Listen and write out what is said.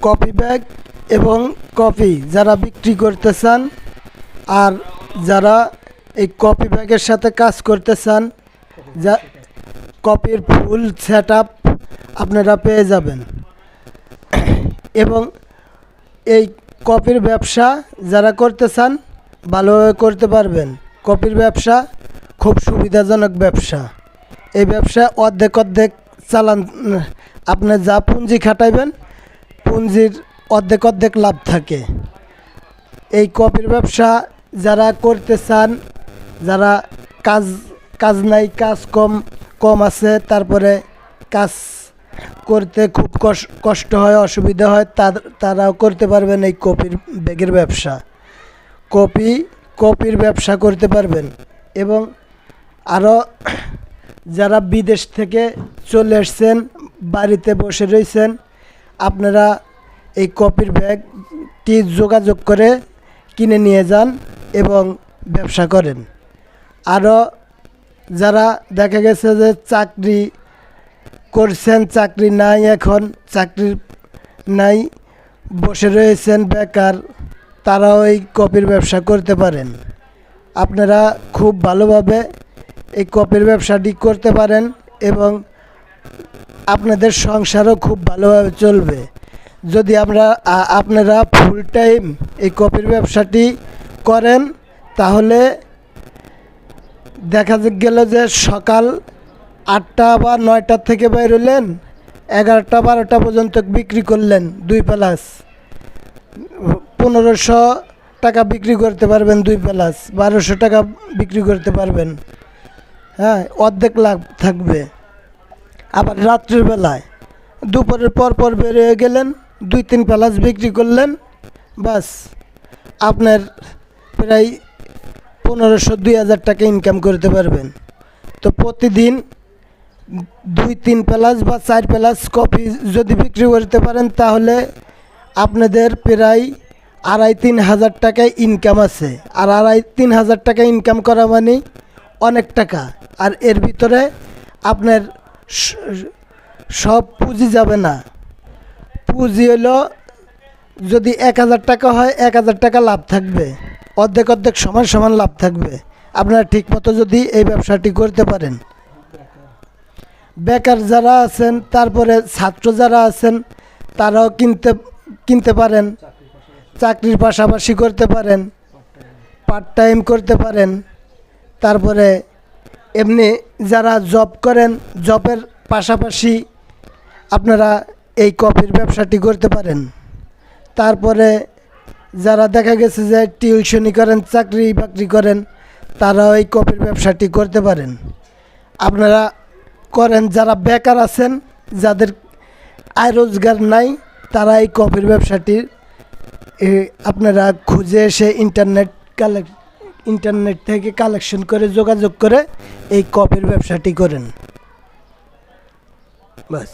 Coffee bag এবং coffee যারা বিক্রি করতে চান আর যারা এই কফি ব্যাগের সাথে কাজ করতে চান, যা কফির ফুল সেট আপ আপনারা পেয়ে যাবেন। এবং এই কফির ব্যবসা যারা করতে চান ভালোভাবে করতে পারবেন। কফির ব্যবসা খুব সুবিধাজনক ব্যবসা। এই ব্যবসা অর্ধেক চালান, আপনি যা পুঁজি খাটাইবেন পুঁজির অর্ধেক লাভ থাকে। এই কফির ব্যবসা যারা করতে চান, যারা কাজ নাই, কাজ কম আছে, তারপরে কাজ করতে খুব কষ্ট হয়, অসুবিধা হয়, তারাও করতে পারবেন এই কফির ব্যাগের ব্যবসা। কফির ব্যবসা করতে পারবেন। এবং আরও যারা বিদেশ থেকে চলে এসছেন, বাড়িতে বসে রয়েছেন, আপনারা এই কফির ব্যাগটি যোগাযোগ করে কিনে নিয়ে যান এবং ব্যবসা করেন। আরও যারা দেখা গেছে যে চাকরি করছেন, চাকরি নাই, এখন চাকরি নাই, বসে রয়েছেন বেকার, তারাও এই কফির ব্যবসা করতে পারেন। আপনারা খুব ভালোভাবে এই কফির ব্যবসাটি করতে পারেন এবং আপনাদের সংসারও খুব ভালোভাবে চলবে। যদি আপনারা ফুল টাইম এই কফির ব্যবসাটি করেন, তাহলে দেখা গেল যে সকাল 8টা বা 9টার থেকে বের হলেন, 11টা 12টা পর্যন্ত বিক্রি করলেন, 2 প্লাস 1500 টাকা বিক্রি করতে পারবেন, 2 প্লাস 1200 টাকা বিক্রি করতে পারবেন। হ্যাঁ, অর্ধেক লাভ থাকবে। আবার রাত্রির বেলায় দুপুরের পর বেরিয়ে গেলেন, 2-3 প্লাস বিক্রি করলেন, বাস আপনার প্রায় 1500-2000 টাকা ইনকাম করতে পারবেন। তো প্রতিদিন 2-3 প্লাস বা 4 প্লাস কফি যদি বিক্রি করতে পারেন, তাহলে আপনাদের প্রায় 2,500-3 হাজার টাকায় ইনকাম আছে। আর 2,500-3 হাজার টাকা ইনকাম করা মানে অনেক টাকা। আর এর ভিতরে আপনার সব পুঁজি যাবে না। পুঁজি হলো যদি 1,000 টাকা হয়, 1,000 টাকা লাভ থাকবে, অর্ধেক সমান লাভ থাকবে আপনারা ঠিকমতো যদি এই ব্যবসাটি করতে পারেন। বেকার যারা আছেন, তারপরে ছাত্র যারা আছেন, তারাও কিনতে পারেন, চাকরির পাশাপাশি করতে পারেন, পার্ট টাইম করতে পারেন। তারপরে এমনি যারা জব করেন, জবের পাশাপাশি আপনারা এই কফির ব্যবসাটি করতে পারেন। তারপরে যারা দেখা গেছে যে টিউশনি করেন, চাকরি বাকরি করেন, তারাও এই কফির ব্যবসাটি করতে পারেন। আপনারা করেন। যারা বেকার আছেন, যাদের আয় রোজগার নাই, তারা এই কফির ব্যবসাটি আপনারা খুঁজে এসে ইন্টারনেট থেকে কালেকশন করে যোগাযোগ করে এই কফির ব্যবসাটি করেন, বাস।